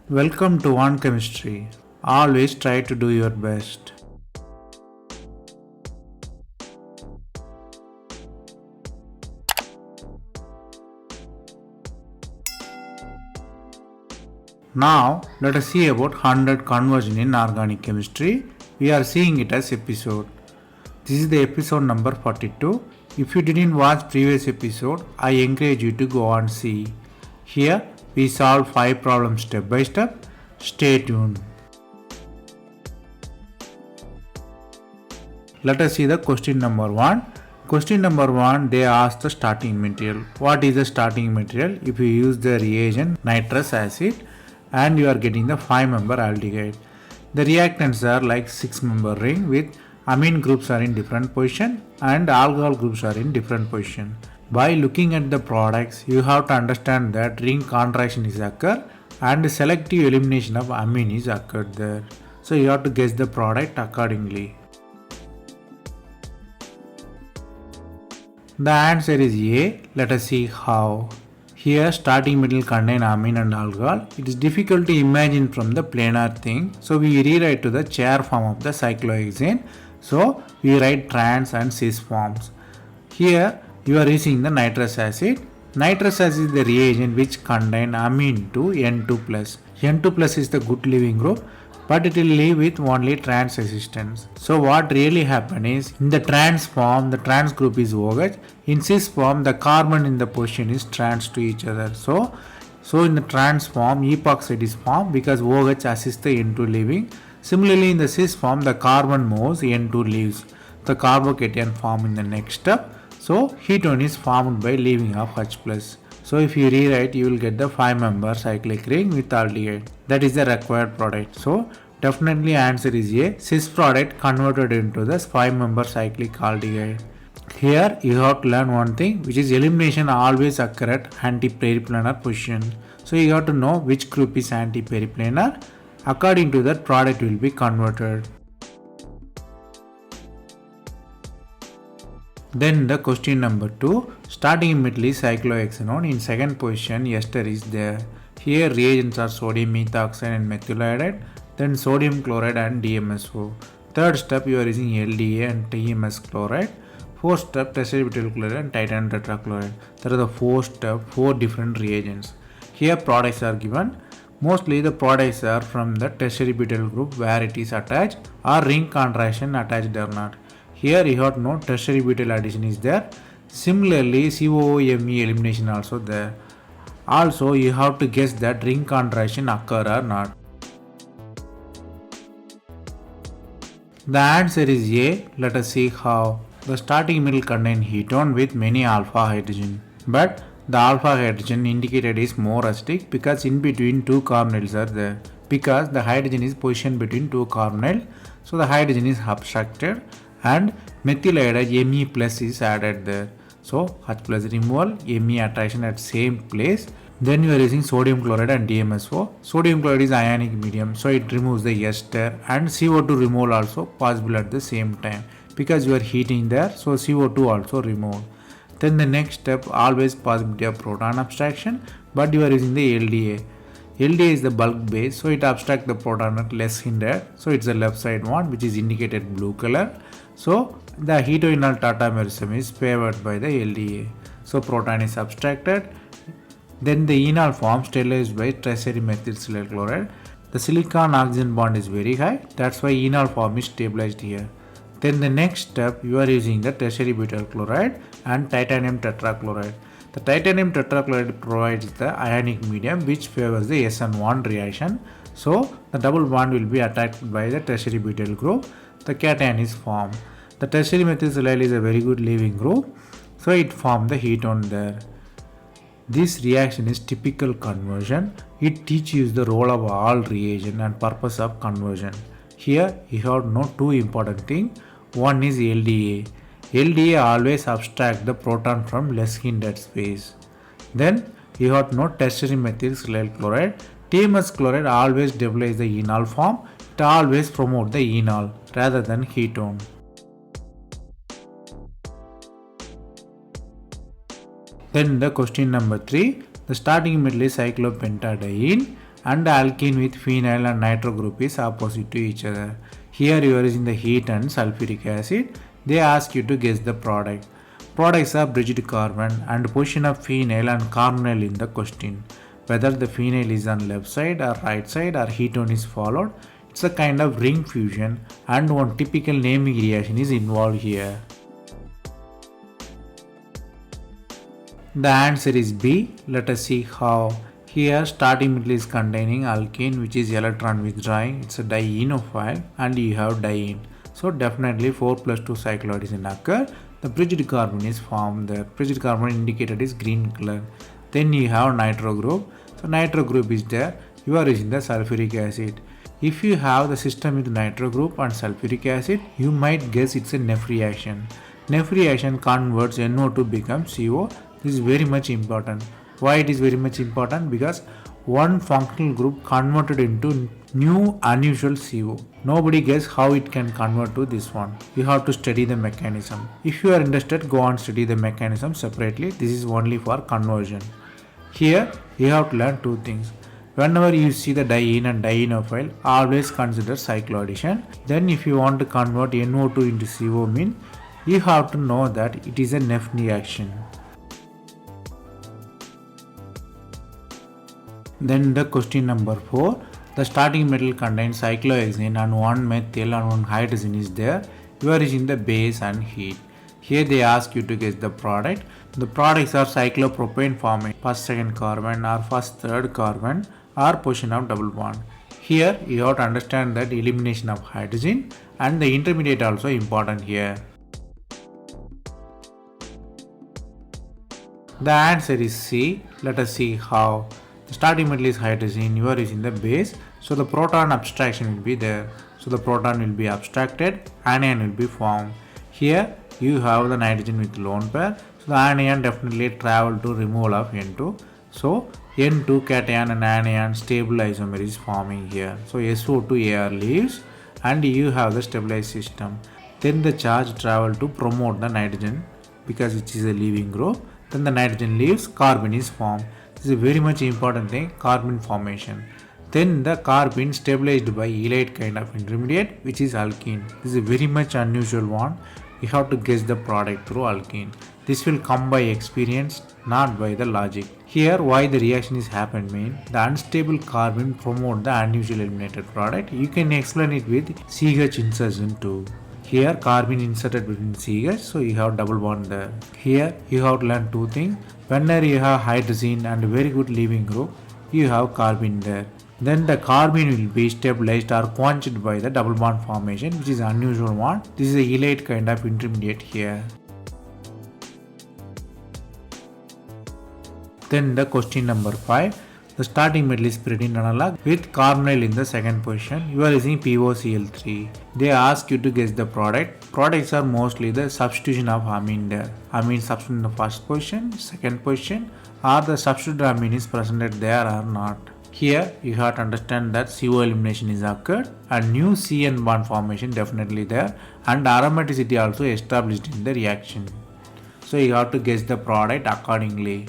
Welcome to One Chemistry. Always try to do your best. Now, let us see about 100 conversion in organic chemistry. We are seeing it as episode. This is the episode number 42. If you didn't watch previous episode, I encourage you to go and see. Here, we solve 5 problems step by step. Stay tuned. Let us see the question number 1. Question number 1, they ask the starting material. What is the starting material? If you use the reagent nitrous acid and you are getting the 5-member aldehyde. The reactants are like 6-member ring with amine groups are in different position and alcohol groups are in different position. By looking at the products, you have to understand that ring contraction is occur and selective elimination of amine is occurred there. So you have to guess the product accordingly. The answer is A. Let us see how. Here starting material contain amine and alcohol. It is difficult to imagine from the planar thing. So we rewrite to the chair form of the cyclohexane. So we write trans and cis forms. Here you are using the nitrous acid. Nitrous acid is the reagent which contain amine to N2+. N2+ is the good leaving group, but it will leave with only trans resistance. So what really happen is, in the trans form, the trans group is OH. In cis form, the carbon in the position is trans to each other. So in the trans form, epoxide is formed because OH assists the N2 leaving. Similarly, in the cis form, the carbon moves, N2 leaves. The carbocation form in the next step. So ketone is formed by leaving of H+. So if you rewrite, you will get the 5-member cyclic ring with aldehyde. That is the required product. So definitely answer is A. Cis product converted into the 5-member cyclic aldehyde. Here you have to learn one thing, which is elimination always occur at anti-periplanar position. So you have to know which group is anti-periplanar. According to that, product will be converted. Then the question number 2, starting immediately cyclohexanone, in second position ester is there. Here reagents are sodium methoxide and methyl iodide, then sodium chloride and DMSO. Third step you are using LDA and TMS chloride. Fourth step tertiary butyl chloride and titanium tetrachloride. There are the 4 different reagents. Here products are given. Mostly the products are from the tertiary butyl group where it is attached or ring contraction attached or not. Here you have to know tertiary butyl addition is there. Similarly, COOMe elimination also there. Also you have to guess that ring contraction occur or not. The answer is A. Let us see how. The starting middle contain ketone with many alpha hydrogen. But the alpha hydrogen indicated is more acidic because in between 2 carbonyls are there. Because the hydrogen is positioned between 2 carbonyls, so the hydrogen is abstracted and methyl iodide Me plus is added there. So H plus removal, Me attraction at same place. Then you are using sodium chloride and DMSO. Sodium chloride is ionic medium, so it removes the ester, and CO2 removal also possible at the same time because you are heating there, so CO2 also removed. Then the next step, always possibility of proton abstraction, but you are using the LDA. LDA is the bulk base, so it abstracts the proton at less hindered. So it's the left side one, which is indicated blue color. So the hetoenol tautomerism is favored by the LDA. So proton is abstracted. Then the enol form stabilized by tertiary methyl silyl chloride. The silicon oxygen bond is very high. That's why enol form is stabilized here. Then the next step, you are using the tertiary butyl chloride and titanium tetrachloride. The titanium tetrachloride provides the ionic medium which favors the SN1 reaction. So the double bond will be attacked by the tertiary butyl group. The cation is formed. The tertiary methyl silyl is a very good leaving group, so it forms the ketone there. This reaction is typical conversion. It teaches you the role of all reagent and purpose of conversion. Here you have to know 2 important things. One is LDA. LDA always abstract the proton from less hindered space. Then you have to know tertiary methyl silyl chloride. TMS chloride always develops the enol form. It always promote the enol rather than ketone. Then the question number 3, the starting middle is cyclopentadiene and the alkene with phenyl and nitro group is opposite to each other. Here you are using the heat and sulfuric acid. They ask you to guess the product. Products are bridged carbon and position of phenyl and carbonyl in the question. Whether the phenyl is on left side or right side or ketone is followed, it's a kind of ring fusion and one typical naming reaction is involved here. The answer is B. Let us see how. Here starting metal is containing alkene which is electron withdrawing. It's a dienophile and you have diene. So definitely 4 plus 2 cyclohydrogen occur. The bridged carbon is formed there. Bridged carbon indicated is green color. Then you have nitro group. So nitro group is there. You are using the sulfuric acid. If you have the system with nitro group and sulfuric acid, you might guess it's a Neff reaction. Neff reaction converts NO2 becomes CO. This is very much important. Why it is very much important? Because one functional group converted into new unusual CO. Nobody guess how it can convert to this one. You have to study the mechanism. If you are interested, go and study the mechanism separately. This is only for conversion. Here you have to learn two things. Whenever you see the diene and dienophile, always consider cycloaddition. Then if you want to convert NO2 into CO mean, you have to know that it is a Neff reaction. Then the question number 4. The starting metal contains cyclohexane and one methyl and one hydrogen is there. You are using the base and heat. Here they ask you to guess the product. The products are cyclopropane forming first second carbon or first third carbon or position of double bond. Here you have to understand that elimination of hydrogen and the intermediate also important here. The answer is C. Let us see how. The starting metal is hydrogen, you are using the base, so the proton abstraction will be there. So the proton will be abstracted, anion will be formed. Here you have the nitrogen with lone pair, so the anion definitely travel to removal of N2. So N2 cation and anion stable isomer is forming here. So SO2 Ar leaves and you have the stabilized system. Then the charge travel to promote the nitrogen because it is a leaving group. Then the nitrogen leaves, carbon is formed. This is a very much important thing, carbon formation. Then the carbon stabilized by elide kind of intermediate which is alkene. This is a very much unusual one. You have to guess the product through alkene. This will come by experience, not by the logic. Here why the reaction is happened mean the unstable carbon promote the unusual eliminated product. You can explain it with CH insertion too. Here carbon inserted between CH, so you have double bond there. Here you have to learn two things. Whenever you have hydrogen and very good leaving group, you have carbon there. Then the carbon will be stabilized or quenched by the double bond formation, which is unusual one. This is a elide kind of intermediate here. Then the question number 5. The starting metal is pyridine analog with carbonyl in the second position. You are using POCl3. They ask you to guess the product. Products are mostly the substitution of amine there. Amine substitute in the first position, second position, or the substituted amine is presented there or not. Here you have to understand that CO elimination is occurred and new CN bond formation definitely there and aromaticity also established in the reaction. So you have to guess the product accordingly.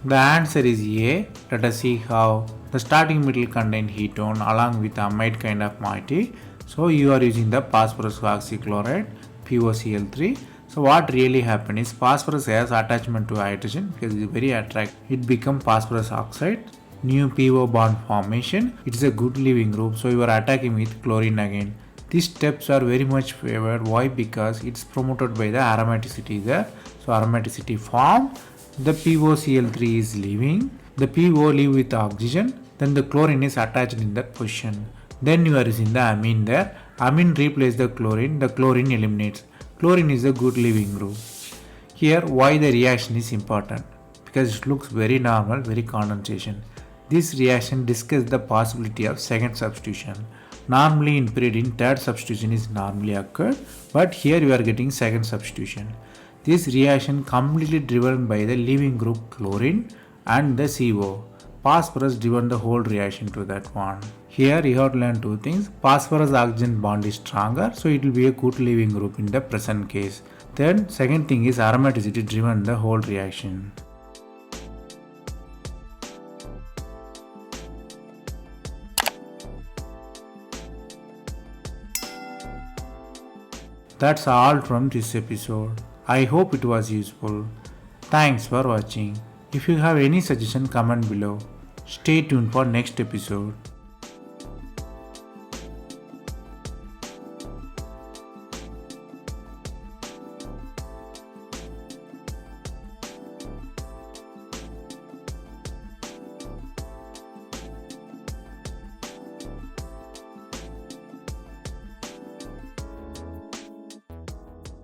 The answer is A. Let us see how. The starting metal contains ketone along with amide kind of moiety. So you are using the phosphorus oxychloride POCl3. So what really happened is phosphorus has attachment to hydrogen because it is very attractive. It becomes phosphorus oxide. New PO bond formation. It is a good leaving group. So you are attacking with chlorine again. These steps are very much favored. Why? Because it's promoted by the aromaticity there. So aromaticity form. The POCl3 is leaving. The PO leave with oxygen. Then the chlorine is attached in that position. Then you are using the amine there. Amine replaces the chlorine. The chlorine eliminates. Chlorine is a good leaving group. Here why the reaction is important? Because it looks very normal, very condensation. This reaction discusses the possibility of second substitution. Normally in pyridine, third substitution is normally occurred, but here you are getting second substitution. This reaction completely driven by the leaving group chlorine and the CO. Phosphorus driven the whole reaction to that one. Here you have to learn two things. Phosphorus oxygen bond is stronger, so it will be a good leaving group in the present case. Then second thing is aromaticity driven the whole reaction. That's all from this episode. I hope it was useful. Thanks for watching. If you have any suggestion, comment below. Stay tuned for next episode.